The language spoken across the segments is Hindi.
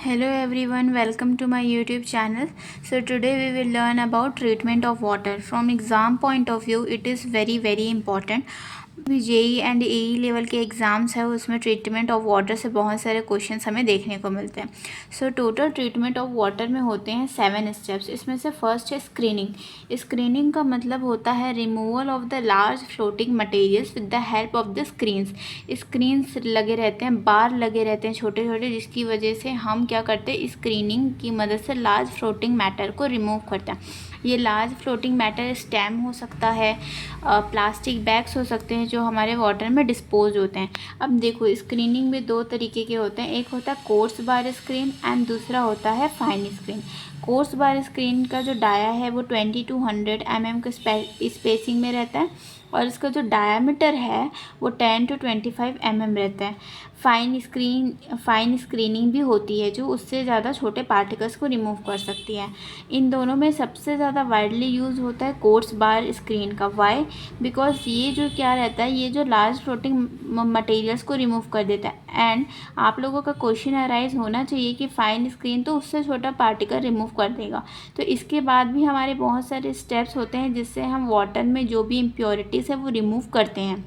Hello everyone, welcome to my YouTube channel. So today we will learn about treatment of water. From exam point of view, it is very important. भी जेई एंड एई लेवल के एग्ज़ाम्स है उसमें ट्रीटमेंट ऑफ वाटर से बहुत सारे क्वेश्चंस हमें देखने को मिलते हैं. So total treatment of water में होते हैं 7 स्टेप्स. इसमें से फर्स्ट है स्क्रीनिंग. स्क्रीनिंग का मतलब होता है removal of the large floating materials with the help of the screens लगे रहते हैं, बार लगे रहते हैं छोटे छोटे, जिसकी वजह से हम क्या करते हैं, स्क्रीनिंग की मदद से लार्ज फ्लोटिंग मैटर को रिमूव करते हैं. ये लार्ज फ्लोटिंग मैटर स्टेम हो सकता है, प्लास्टिक बैग्स हो सकते हैं जो हमारे वाटर में डिस्पोज होते हैं. अब देखो, स्क्रीनिंग में दो तरीके के होते हैं. एक होता है कोर्स बार स्क्रीन एंड दूसरा होता है फाइन स्क्रीन. कोर्स बार स्क्रीन का जो डाया है वो 20 to 100 mm के स्पेसिंग में रहता है और इसका जो डायामीटर है वो 10 to 25 mm रहता है. फाइन स्क्रीनिंग भी होती है जो उससे ज़्यादा छोटे पार्टिकल्स को रिमूव कर सकती है. इन दोनों में सबसे ज़्यादा वाइडली यूज़ होता है कोर्स बार स्क्रीन का. वाई? बिकॉज ये जो क्या रहता है, ये जो लार्ज फ्लोटिंग मटेरियल्स को रिमूव कर देता है. एंड आप लोगों का क्वेश्चन अराइज होना चाहिए कि फाइन स्क्रीन तो उससे छोटा पार्टिकल रिमूव कर देगा. तो इसके बाद भी हमारे बहुत सारे स्टेप्स होते हैं जिससे हम वाटर में जो भी इम्प्योरिटीज़ है वो रिमूव करते हैं.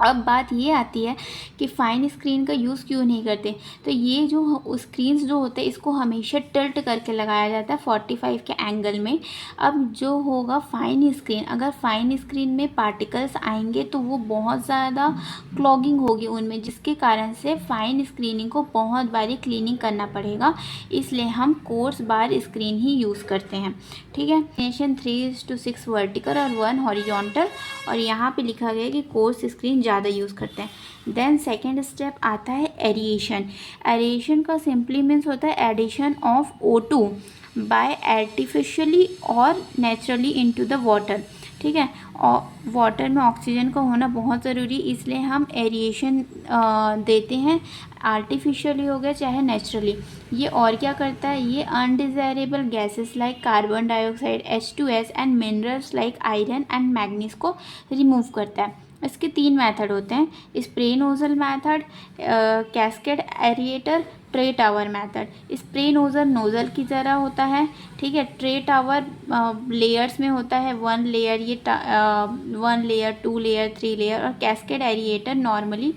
अब बात ये आती है कि फ़ाइन स्क्रीन का यूज़ क्यों नहीं करते. तो ये जो स्क्रीन्स जो होते हैं इसको हमेशा टिल्ट करके लगाया जाता है 45 के एंगल में. अब जो होगा फ़ाइन स्क्रीन, अगर फ़ाइन स्क्रीन में पार्टिकल्स आएंगे तो वो बहुत ज़्यादा क्लॉगिंग होगी उनमें, जिसके कारण से फ़ाइन स्क्रीनिंग को बहुत बारी क्लीनिंग करना पड़ेगा. इसलिए हम कोर्स बार स्क्रीन ही यूज़ करते हैं. ठीक है. नेशन 3:6 वर्टिकल और 1 हॉरिजॉन्टल, और यहाँ पे लिखा गया है कि कोर्स स्क्रीन ज़्यादा यूज़ करते हैं. देन सेकेंड स्टेप आता है एरिएशन. एरिएशन का सिंपली मीन्स होता है addition of O2 by artificially और नेचुरली इनटू द वाटर. ठीक है. और वाटर में ऑक्सीजन का होना बहुत ज़रूरी, इसलिए हम एरिएशन देते हैं. आर्टिफिशियली हो गया चाहे नेचुरली. ये और क्या करता है, ये undesirable gases like carbon dioxide, H2S and minerals like iron and manganese को रिमूव करता है. इसके 3 मेथड होते हैं: spray nozzle method, cascade aerator, tray tower method. Spray nozzle की तरह होता है. ठीक है. ट्रे टावर लेयर्स में होता है, 1 लेयर, ये 1 लेयर, 2 लेयर, 3 लेयर. और कैस्केड एरिएटर नॉर्मली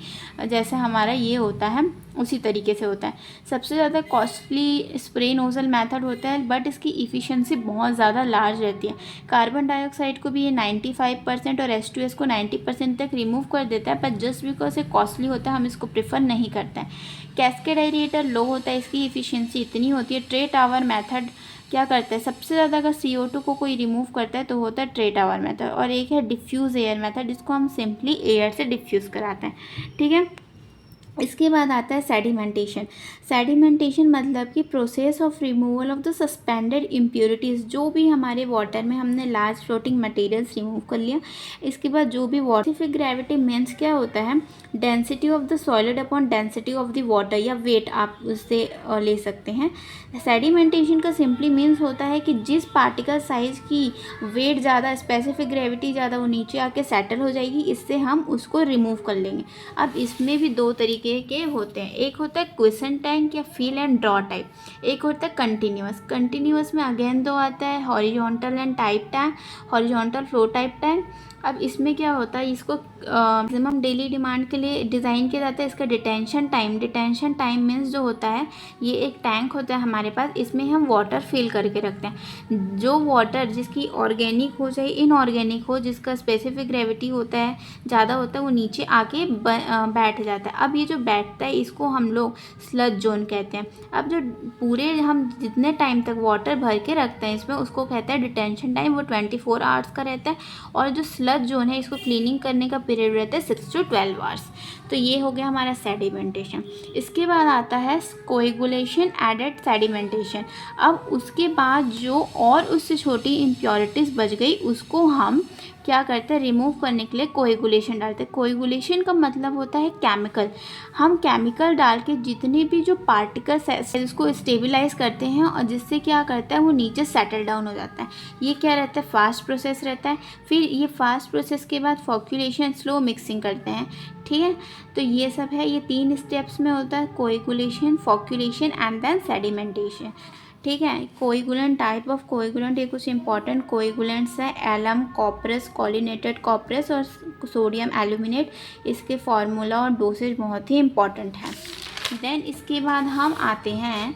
जैसे हमारा ये होता है उसी तरीके से होता है. सबसे ज़्यादा कॉस्टली स्प्रे नोज़ल मेथड होता है, बट इसकी इफ़िशेंसी बहुत ज़्यादा लार्ज रहती है. कार्बन डाइऑक्साइड को भी ये 95% और H2S को 90% तक रिमूव कर देता है, पर जस्ट बिकॉज ये कॉस्टली होता है हम इसको प्रेफर नहीं करते हैं. कैस्केड एरिएटर लो होता है, इसकी इफ़िशेंसी इतनी होती है. ट्रे टावर मेथड क्या करता है, सबसे ज़्यादा अगर CO2 को कोई रिमूव करता है तो होता है ट्रे टावर मेथड. और एक है डिफ्यूज़ एयर मेथड, जिसको हम सिंपली एयर से डिफ्यूज़ कराते हैं. ठीक है. इसके बाद आता है सेडिमेंटेशन. सेडिमेंटेशन मतलब कि process of removal of the suspended impurities. जो भी हमारे वाटर में हमने लार्ज फ्लोटिंग मटेरियल्स रिमूव कर लिया, इसके बाद जो भी वाटर, स्पेसिफिक ग्रेविटी मीन्स क्या होता है, density of the solid upon density of the water, या वेट आप उससे ले सकते हैं. सेडिमेंटेशन का सिंपली मीन्स होता है कि जिस पार्टिकल साइज की वेट ज़्यादा, स्पेसिफिक ग्रेविटी ज़्यादा, वो नीचे आके सेटल हो जाएगी, इससे हम उसको रिमूव कर लेंगे. अब इसमें भी दो तरीके के होते हैं. एक होता है क्वेश्चन टैंक या फील एंड ड्रॉ टाइप. एक होता है कंटिन्यूअस में अगेन दो आता है, horizontal and type tank, horizontal flow type tank. अब इसमें क्या होता है, इसको मैक्सिमम डेली डिमांड के लिए डिज़ाइन किया जाता है. इसका डिटेंशन टाइम मीन्स जो होता है, ये एक टैंक होता है हमारे पास, इसमें हम वाटर फिल करके रखते हैं. जो वाटर जिसकी ऑर्गेनिक हो चाहे इनऑर्गेनिक हो, जिसका स्पेसिफिक ग्रेविटी होता है ज़्यादा होता है, वो नीचे आके बैठ जाता है. अब ये जो बैठता है इसको हम लोग स्लज जोन कहते हैं. अब जो पूरे हम जितने टाइम तक वाटर भर के रखते हैं इसमें, उसको कहते हैं डिटेंशन टाइम, वो 24 आवर्स का रहता है. और जो स्लज जोन है, इसको क्लीनिंग करने का पीरियड रहता है 6 to 12 आवर्स. तो ये हो गया हमारा सेडिमेंटेशन. इसके बाद आता है कोएगुलेशन एडेड सेडिमेंटेशन. अब उसके बाद जो और उससे छोटी इम्प्योरिटीज़ बच गई उसको हम क्या करते हैं, रिमूव करने के लिए कोएगुलेशन डालते हैं। कोएगुलेशन का मतलब होता है केमिकल। हम केमिकल डाल के जितने भी जो पार्टिकल्स है उसको स्टेबलाइज करते हैं और जिससे क्या करता है वो नीचे सेटल डाउन हो जाता है। ये क्या रहता है, फास्ट प्रोसेस रहता है। फिर ये फास्ट प्रोसेस के बाद फॉक्यूलेशन, स्लो मिक्सिंग करते हैं। ठीक है, तो ये सब है, ये 3 स्टेप्स में होता है, कोएगुलेशन, फॉक्यूलेशन एंड देन सेडिमेंटेशन। ठीक है, कोएगुलेंट, टाइप ऑफ कोएगुलेंट, ये कुछ इंपॉर्टेंट कोएगुलेंट्स हैं, एलम, कॉपरस, कॉलिनेटेड कॉपरस और सोडियम एल्यूमिनेट। इसके फार्मूला और डोसेज बहुत ही इंपॉर्टेंट है। देन इसके बाद हम आते हैं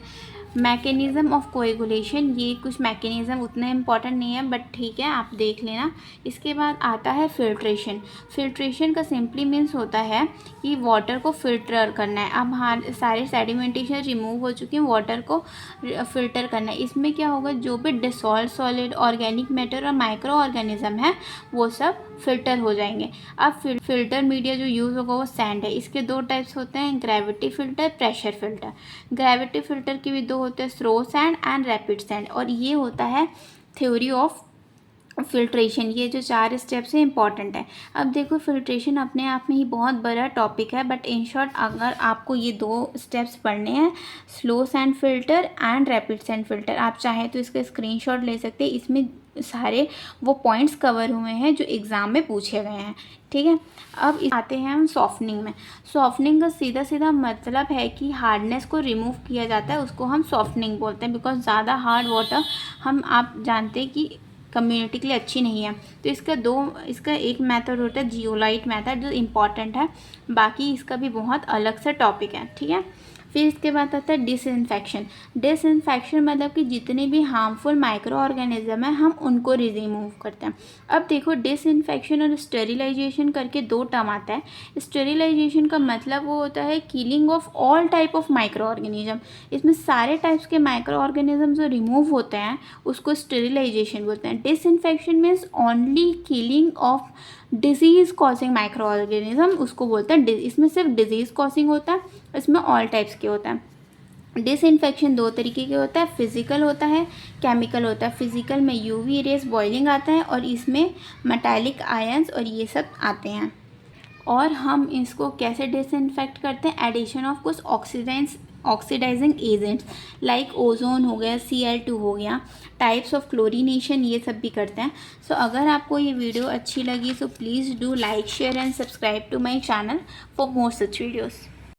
मैकेनिज़्म ऑफ कोएगुलेशन। ये कुछ मैकेनिज़्म उतना इम्पॉर्टेंट नहीं है बट ठीक है, आप देख लेना। इसके बाद आता है फिल्ट्रेशन। फिल्ट्रेशन का सिंपली मीन्स होता है कि वाटर को फिल्टर करना है। अब सारे सेडिमेंटेशन रिमूव हो चुके हैं, वाटर को फिल्टर करना है। इसमें क्या होगा, जो भी डिसॉल्व सॉलिड, ऑर्गेनिक मैटर और माइक्रो ऑर्गेनिज्म है वो सब फिल्टर हो जाएंगे। अब फिल्टर मीडिया जो यूज़ होगा वो सैंड है। इसके 2 टाइप्स होते हैं, gravity filter, pressure filter. Gravity filter के भी 2 होते हैं, slow sand and rapid sand. और ये होता है थ्योरी ऑफ फिल्ट्रेशन। ये जो 4 स्टेप्स हैं इंपॉर्टेंट है। अब देखो, फिल्ट्रेशन अपने आप में ही बहुत बड़ा टॉपिक है बट इन शॉर्ट अगर आपको ये 2 स्टेप्स पढ़ने हैं, slow sand filter and rapid sand filter, आप चाहें तो इसका स्क्रीनशॉट ले सकते हैं। इसमें सारे वो पॉइंट्स कवर हुए हैं जो एग्ज़ाम में पूछे गए हैं। ठीक है, अब आते हैं हम सॉफ्टनिंग में। सॉफ्टनिंग का सीधा सीधा मतलब है कि हार्डनेस को रिमूव किया जाता है, उसको हम सॉफ्टनिंग बोलते हैं। बिकॉज ज़्यादा हार्ड वाटर आप जानते हैं कि कम्युनिटी के लिए अच्छी नहीं है। तो इसका एक मेथड होता है जियोलाइट मेथड, जो इम्पॉर्टेंट है। बाकी इसका भी बहुत अलग से टॉपिक है। ठीक है, फिर इसके बाद आता है डिसइंफेक्शन। डिसइंफेक्शन मतलब कि जितने भी हार्मफुल माइक्रो ऑर्गेनिज्म है हम उनको रिमूव करते हैं। अब देखो, डिसइंफेक्शन और स्टेरिलाइजेशन करके 2 टर्म आता है। स्टेरिलाइजेशन का मतलब वो होता है killing of all type of micro organism. इसमें सारे टाइप्स के माइक्रो ऑर्गेनिज्म जो रिमूव होते हैं उसको स्टेरिलाइजेशन बोलते हैं। Disinfection means only killing of disease causing micro organism, उसको बोलते हैं। इसमें सिर्फ डिजीज़ कॉजिंग होता है, इसमें ऑल टाइप्स के होता है। डिसइंफेक्शन 2 तरीके के होता है, फिजिकल होता है, केमिकल होता है। फिजिकल में यूवी रेस, बॉइलिंग आता है और इसमें मेटालिक आयंस और ये सब आते हैं। और हम इसको कैसे डिसइंफेक्ट करते हैं, एडिशन ऑफ कुछ ऑक्सीडाइजिंग एजेंट्स लाइक ओजोन हो गया, Cl2 हो गया, टाइप्स ऑफ क्लोरीनेशन, ये सब भी करते हैं। सो अगर आपको ये वीडियो अच्छी लगी so please do like, share and subscribe to my channel for more such videos.